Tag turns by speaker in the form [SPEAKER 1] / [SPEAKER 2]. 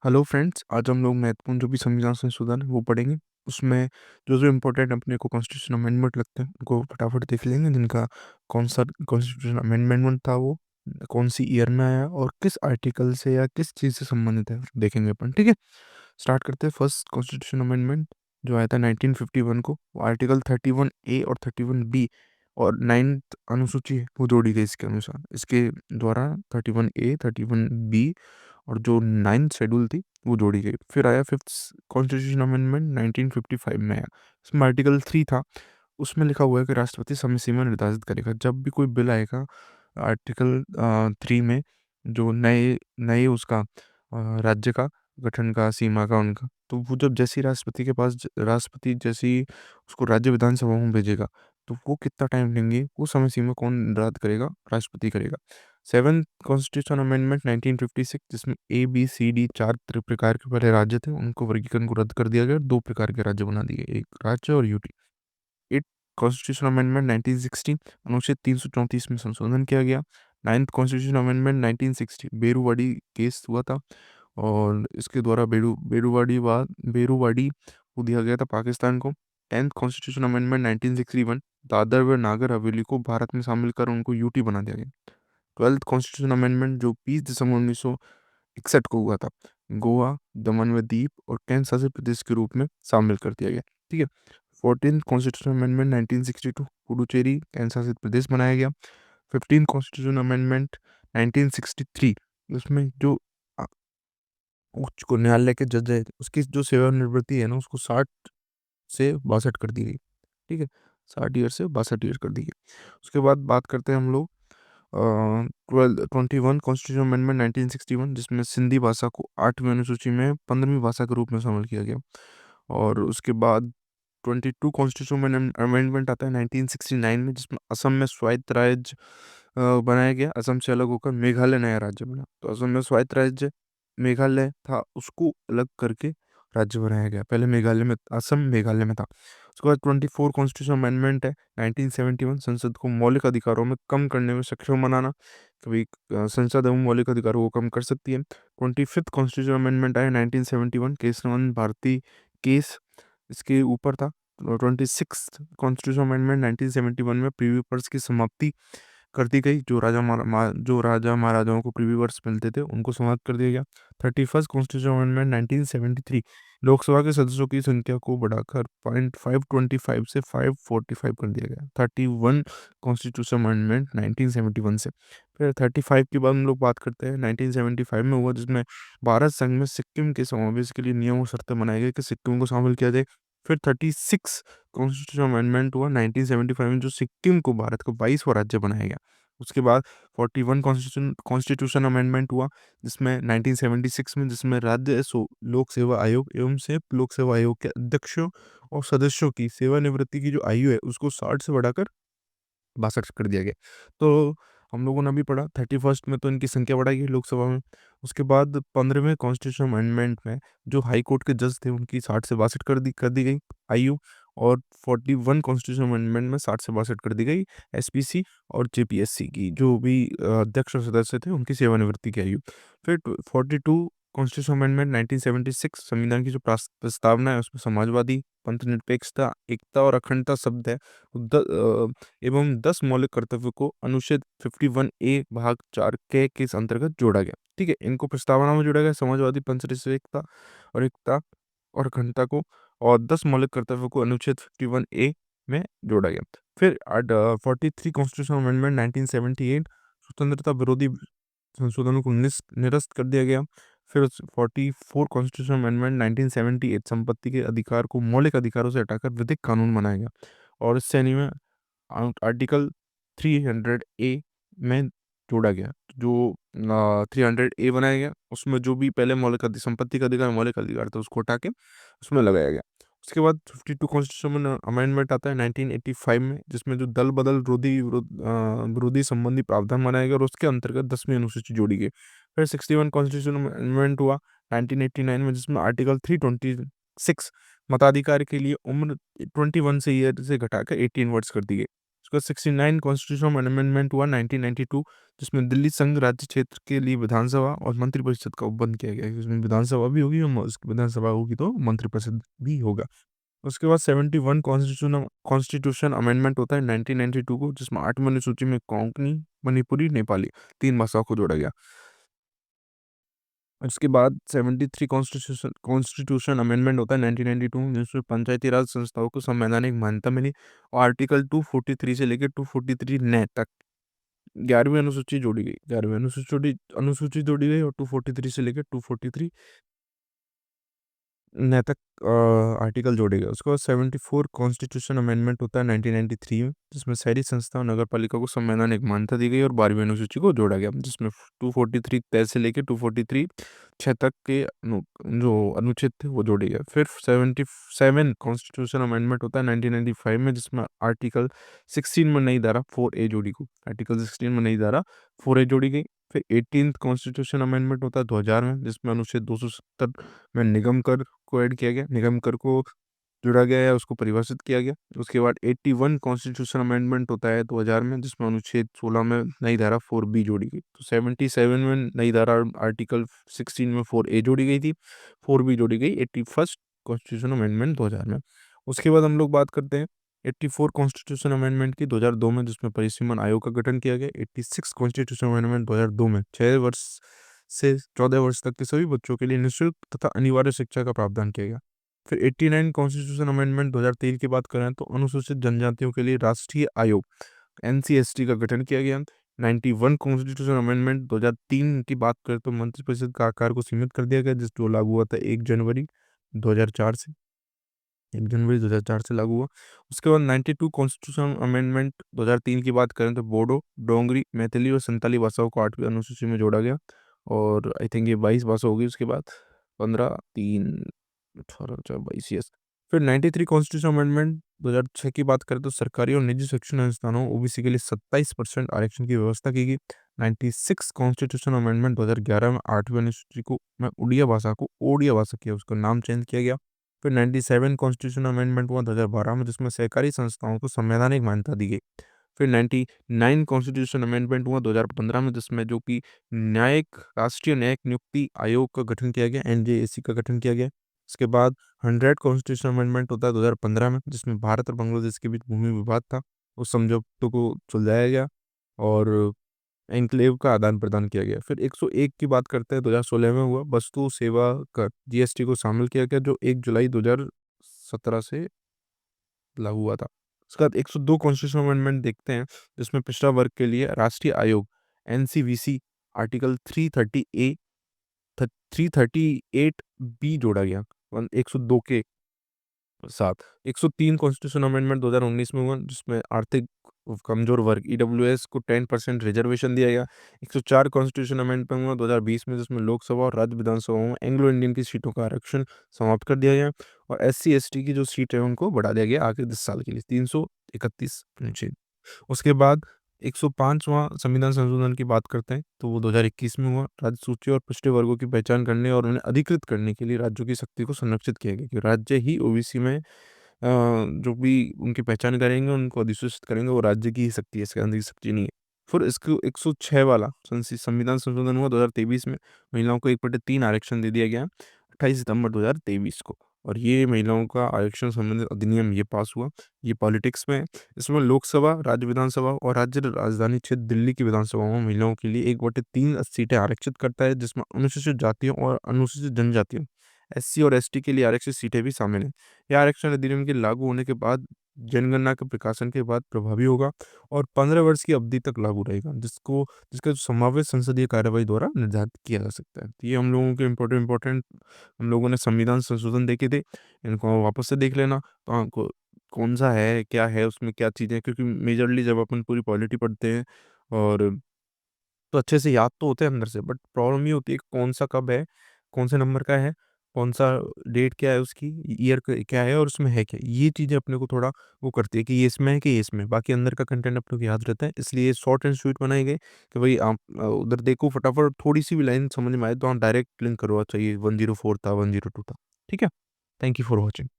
[SPEAKER 1] Hello friends, आज हम लोग महत्वपूर्ण जो भी संविधान संशोधन है वो पढ़ेंगे। उसमें जो इम्पोर्टेंट अपने को कॉन्स्टिट्यूशन अमेंडमेंट लगते हैं उनको फटाफट देख लेंगे, जिनका कौन सा कॉन्स्टिट्यूशन अमेंडमेंट था, वो कौन सी ईयर में आया और किस आर्टिकल से या किस चीज़ से संबंधित है देखेंगे अपन। ठीक है, स्टार्ट करते हैं। फर्स्ट कॉन्स्टिट्यूशन अमेंडमेंट जो आया था 1951 को, वो आर्टिकल 31A और 31B और नाइन्थ अनुसूची है वो जोड़ी गई इसके अनुसार। इसके द्वारा 31A 31B और जो नाइन्थ शेड्यूल थी वो जोड़ी गई। फिर आया फिफ्थ कॉन्स्टिट्यूशन अमेंडमेंट 1955 में आया। इसमें आर्टिकल 3 था, उसमें लिखा हुआ है कि राष्ट्रपति समय सीमा निर्धारित करेगा। जब भी कोई बिल आएगा आर्टिकल 3 में, जो नए नए उसका राज्य का गठन का सीमा का उनका, तो वो जब जैसी राष्ट्रपति के पास राष्ट्रपति जैसी उसको राज्य विधानसभा में भेजेगा, तो वो कितना टाइम लेंगे वो समय सीमा कौन निर्धारित करेगा? राष्ट्रपति करेगा। सेवन कॉन्स्टिट्यूशन अमेंडमेंट 1956, जिसमें ABCD चार प्रकार के पहले राज्य थे, उनको वर्गीकरण को रद्द कर दिया गया, दो प्रकार के राज्य बना दिए, एक राज्य और यूटी। एट कॉन्स्टिट्यूशन अमेंडमेंट 1916, अनुच्छेद 334 में संशोधन किया गया। नाइन्थ कॉन्स्टिट्यूशन अमेंडमेंट 1960, बेरूवाड़ी केस हुआ था और इसके द्वारा बेरूवाड़ी को दिया गया था पाकिस्तान को। टेंथ कॉन्स्टिट्यूशन अमेंडमेंट 1961, दादर व नागर हवेली को भारत में शामिल कर उनको यूटी बना दिया गया। ट्वेल्थ कॉन्स्टिट्यूशन अमेंडमेंट जो 20 दिसंबर 1961 को हुआ था, गोवा, दमन व दीप और केंद्र शासित प्रदेश के रूप में शामिल कर दिया गया। ठीक है। 14th कॉन्स्टिट्यूशन अमेंडमेंट 1962, पुडुचेरी केंद्र शासित प्रदेश बनाया गया। 15th कॉन्स्टिट्यूशन अमेंडमेंट 1963, उसमें जो अ, उच्च को न्यायालय के जज है उसकी जो सेवानिवृत्ति है ना, उसको 60 से 62 कर दी गई। ठीक है, 60 ईयर से 62 ईयर कर दी गई। उसके बाद बात करते हैं हम लोग 21 कॉन्स्टिट्यूशन अमेंडमेंट 1961, जिसमें सिंधी भाषा को 8वीं अनुसूची में 15वीं भाषा के रूप में शामिल किया गया। और उसके बाद 22 कॉन्स्टिट्यूशन अमेंडमेंट आता है 1969 में, जिसमें असम में स्वायत्त राज्य बनाया गया। असम से अलग होकर मेघालय नया राज्य बना। तो असम में स्वायत्त राज्य मेघालय था, उसको अलग करके राज्य बनाया गया। पहले मेघालय में, असम मेघालय में था। उसके बाद 24 कॉन्स्टिट्यूशन अमेंडमेंट है 1971, संसद को मौलिक अधिकारों में कम करने में सक्षम बनाना। कभी संसद एवं मौलिक अधिकारों को कम कर सकती है। 25th कॉन्स्टिट्यूशन अमेंडमेंट आया 1971, केशवन भारती केस इसके ऊपर था। 26 कॉन्स्टिट्यूशन अमेंडमेंट 1971 में प्रीवी पर्स की समाप्ति कर दी गई। जो राजा महाराजाओं को प्रीवी वर्ष मिलते थे उनको समाप्त कर दिया गया। 31st कॉन्स्टिट्यूशन अमेंडमेंट 1973, लोकसभा के सदस्यों की संख्या को बढ़ाकर 525 से 545 कर दिया गया। 31 कॉन्स्टिट्यूशन अमेंडमेंट 1971 से। फिर 35 की बात हम लोग बात करते हैं 1975 में हुआ, जिसमें भारत संघ में सिक्किम के समावेश के लिए नियम और शर्तें बनाई गई कि सिक्किम को शामिल किया जाए। फिर 36 कॉन्स्टिट्यूशन अमेंडमेंट हुआ 1975 में, जो सिक्किम को भारत का 22वां राज्य बनाया गया। उसके बाद 41 कॉन्स्टिट्यूशन अमेंडमेंट हुआ, जिसमें 1976 में, जिसमें लोक सेवा आयोग एवं संयुक्त लोक सेवा आयोग के अध्यक्षों और सदस्यों की सेवानिवृत्ति की जो आयु है उसको 60 से बढ़ाकर 62 कर दिया गया। तो हम लोगों ने अभी पढ़ा 31st में तो इनकी संख्या बढ़ाई गई लोकसभा में। उसके बाद 15वें कॉन्स्टिट्यूशन अमेंडमेंट में जो हाई कोर्ट के जज थे उनकी 60 से 62 कर दी गई आयु। और 41 कॉन्स्टिट्यूशन अमेंडमेंट में 60 से 62 कर दी गई एसपीसी और जेपीएससी की जो भी अध्यक्ष और सदस्य थे उनकी सेवानिवृत्ति की आयु। फिर 42 कॉन्स्टिट्यूशन अमेंडमेंट 1976, संविधान की जो प्रस्तावना है उसमें समाजवादी, पंथनिरपेक्षता, एकता और अखंडता शब्द है। एवं 10 मौलिक कर्तव्यों को अनुच्छेद 51A भाग 4 के इस अंतर्गत जोड़ा गया। ठीक है, इनको प्रस्तावना में जोड़ा गया, समाजवादी, पंथनिरपेक्षता और एकता और अखंडता को, और 10 मौलिक कर्तव्यों को अनुच्छेद 51A में जोड़ा गया। फिर 43 कॉन्स्टिट्यूशन अमेंडमेंट 1978, स्वतंत्रता विरोधी संशोधनों को निरस्त कर दिया गया। फिर 44 कॉन्स्टिट्यूशन अमेंडमेंट 1978, संपत्ति के अधिकार को मौलिक अधिकारों से हटाकर विधिक कानून बनाया गया। और इससे में आर्टिकल 300A में जोड़ा गया। जो 300A बनाया गया उसमें जो भी पहले संपत्ति का अधिकार मौलिक अधिकार था उसको हटा के उसमें लगाया गया। उसके बाद 52 कॉन्स्टिट्यूशन अमेंडमेंट आता है 1985 में, जिसमें जो दल बदल विरोधी संबंधी प्रावधान बनाया गया और उसके अंतर्गत 10वीं अनुसूची जोड़ी गई। फिर 61 कॉन्स्टिट्यूशन अमेंडमेंट हुआ 1989 में, जिसमें आर्टिकल 326 मताधिकार के लिए उम्र 21 से ईयर से घटाकर 18 वर्ष कर दी गई। उसका 69 कॉन्स्टिट्यूशनल अमेंडमेंट हुआ 1992, जिसमें दिल्ली संघ राज्य क्षेत्र के लिए विधानसभा और मंत्रिपरिषद का उपबंध किया गया। इसमें विधानसभा भी होगी और उसकी विधानसभा होगी तो मंत्रिपरिषद भी होगा। उसके बाद 71 कॉन्स्टिट्यूशन अमेंडमेंट होता है 1992 को, जिसमें 8वीं अनुसूची में कोंकणी, मणिपुरी, नेपाली 3 भाषाओं को जोड़ा गया। उसके बाद 73 कॉन्स्टिट्यूशन अमेंडमेंट होता है 1992, जिसमें पंचायती राज संस्थाओं को संवैधानिक मान्यता मिली और आर्टिकल 243 से लेकर 243 नए तक 11वीं अनुसूची जोड़ी गई। 11वीं अनुसूची जोड़ी गई और 243 से लेकर 243 नए तक आर्टिकल जोड़े गए। उसके बाद 74 कॉन्स्टिट्यूशन अमेंडमेंट होता है 1993 में, जिसमें शहरी संस्था और नगर पालिका को संवैधानिक मान्यता दी गई और 12वीं अनुसूची को जोड़ा गया, जिसमें 243 तय से लेकर 243 6 तक के जो अनुच्छेद थे वो जोड़े गए। फिर 77 कॉन्स्टिट्यूशन अमेंडमेंट होता है 1995 में, जिसमें आर्टिकल 16 में नई धारा 4A जोड़ी गई। आर्टिकल 16 में नई धारा 4A जोड़ी गई। फिर 18 कॉन्स्टिट्यूशन अमेंडमेंट होता है 2000 में, जिसमें अनुच्छेद 270 में निगम कर को ऐड किया गया, निगम कर को जोड़ा गया या उसको परिभाषित किया गया। उसके बाद 81 कॉन्स्टिट्यूशन अमेंडमेंट होता है 2000 में, जिसमें अनुच्छेद 16 में नई धारा 4B जोड़ी गई। तो 77 में नई धारा आर्टिकल 16 में 4A जोड़ी गई थी, 4B जोड़ी गई 81 कॉन्स्टिट्यूशन अमेंडमेंट 2000 में। उसके बाद हम लोग बात करते हैं 84 कॉन्स्टिट्यूशन अमेंडमेंट की 2002 में, जिसमें परिसीमन आयोग का गठन किया गया। 86 कॉन्स्टिट्यूशन अमेंडमेंट 2002 में 6 वर्ष से 14 वर्ष तक के सभी बच्चों के लिए निःशुल्क तथा अनिवार्य शिक्षा का प्रावधान किया गया। फिर 89 कॉन्स्टिट्यूशन अमेंडमेंट 2003 की बात करें तो अनुसूचित जनजातियों के लिए राष्ट्रीय आयोग NCST का गठन किया गया। 91 कॉन्स्टिट्यूशन अमेंडमेंट 2003 की बात करें तो मंत्रिपरिषद का आकार को सीमित कर दिया गया, जिसको लागू हुआ था 1 जनवरी 2004 से। 1 जनवरी 2004 से लागू हुआ। उसके बाद 92 कॉन्स्टिट्यूशन अमेंडमेंट 2003 की बात करें तो बोडो, डोंगरी, मैथिली और संताली भाषाओं को 8वीं अनुसूची में जोड़ा गया और आई थिंक ये 22 भाषा होगी। उसके बाद 15 3 18 4 22 यस। फिर 93 कॉन्स्टिट्यूशन अमेंडमेंट 2006 की बात करें तो सरकारी और निजी शिक्षण संस्थानों OBC के लिए 27% आरक्षण की व्यवस्था की गई। 96 कॉन्स्टिट्यूशन अमेंडमेंट 2011 में 8वीं अनुसूची को में उड़िया भाषा को ओडिया भाषा किया, उसका नाम चेंज किया गया। फिर 97 कॉन्स्टिट्यूशन अमेंडमेंट हुआ 2012 में, जिसमें सहकारी संस्थाओं को संवैधानिक मान्यता दी गई। फिर 99 कॉन्स्टिट्यूशन अमेंडमेंट हुआ 2015 में, जिसमें जो कि राष्ट्रीय न्यायिक नियुक्ति आयोग का गठन किया गया, NJAC का गठन किया गया। उसके बाद 100 कॉन्स्टिट्यूशन अमेंडमेंट होता है 2015 में, जिसमें भारत और बांग्लादेश के बीच भूमि विवाद था, उस समझौते को सुलझाया गया और एन्क्लेव का आदान प्रदान किया गया। फिर 101 की बात करते हैं 2016 में हुआ, वस्तु सेवा कर GST को शामिल किया गया, जो 1 जुलाई 2017 से लागू हुआ था। उसके बाद 102 कॉन्स्टिट्यूशन अमेंडमेंट देखते हैं, जिसमें पिछड़ा वर्ग के लिए राष्ट्रीय आयोग NCVC आर्टिकल 338B जोड़ा गया 102 के साथ। 103 कॉन्स्टिट्यूशन अमेंडमेंट 2019 में हुआ, जिसमें आर्थिक कमजोर वर्ग EWS को 10% रिजर्वेशन दिया गया। 104 कॉन्स्टिट्यूशन अमेंडमेंट हुआ 2020 में, जिसमें लोकसभा और राज्य विधानसभाओं में एंग्लो इंडियन की सीटों का आरक्षण समाप्त कर दिया गया और SC ST की जो सीट है उनको बढ़ा दिया गया आगे 10 साल के लिए 331 नीचे। उसके बाद 105वां संविधान संशोधन की बात करते हैं तो वो 2021 में हुआ। राज्य सूची और पिछड़े वर्गों की पहचान करने और उन्हें अधिकृत करने के लिए राज्यों की शक्ति को संरक्षित किया गया कि राज्य ही OBC में जो भी उनकी पहचान करेंगे, उनको अधिसूचित करेंगे, वो राज्य की ही शक्ति है, इसके अंदर की शक्ति नहीं है। फिर इसको 106 वाला संविधान संशोधन हुआ 2023 में, महिलाओं को 1/3 आरक्षण दे दिया गया 28 सितंबर 2023 को और ये महिलाओं का आरक्षण संबंधित अधिनियम ये पास हुआ। ये पॉलिटिक्स में है। इसमें लोकसभा, राज्य विधानसभा और राज्य राजधानी क्षेत्र दिल्ली की विधानसभाओं में महिलाओं के लिए 1/3 सीटें आरक्षित करता है, जिसमें अनुसूचित जातियों और अनुसूचित जनजातियों SC और ST के लिए आरक्षित सीटें भी शामिल हैं। यह आरक्षण अधिनियम के लागू होने के बाद जनगणना के प्रकाशन के बाद प्रभावी होगा और 15 वर्ष की अवधि तक लागू रहेगा, जिसका संभावित संसदीय कार्यवाही द्वारा निर्धारित किया जा सकता है। तो ये हम लोगों के इम्पोर्टेंट हम लोगों ने संविधान संशोधन देखे थे, इनको वापस से देख लेना तो आपको कौन सा है, क्या है, उसमें क्या चीज़ें, क्योंकि मेजरली जब अपन पूरी पॉलिटी पढ़ते हैं और तो अच्छे से याद तो होते हैं अंदर से, बट प्रॉब्लम ये होती है कि कौन सा कब है, कौन से नंबर का है, कौन सा डेट क्या है उसकी, ईयर क्या है और उसमें है क्या, ये चीज़ें अपने को थोड़ा वो करती है कि ये इसमें है कि ये इसमें, बाकी अंदर का कंटेंट अपने को याद रहता है। इसलिए शॉर्ट एंड स्वीट बनाई गई कि भाई आप उधर देखो फटाफट, थोड़ी सी भी लाइन समझ में आए तो आप डायरेक्ट लिंक करो, अच्छा ये 104 था 102 था। ठीक है, थैंक यू फॉर वॉचिंग।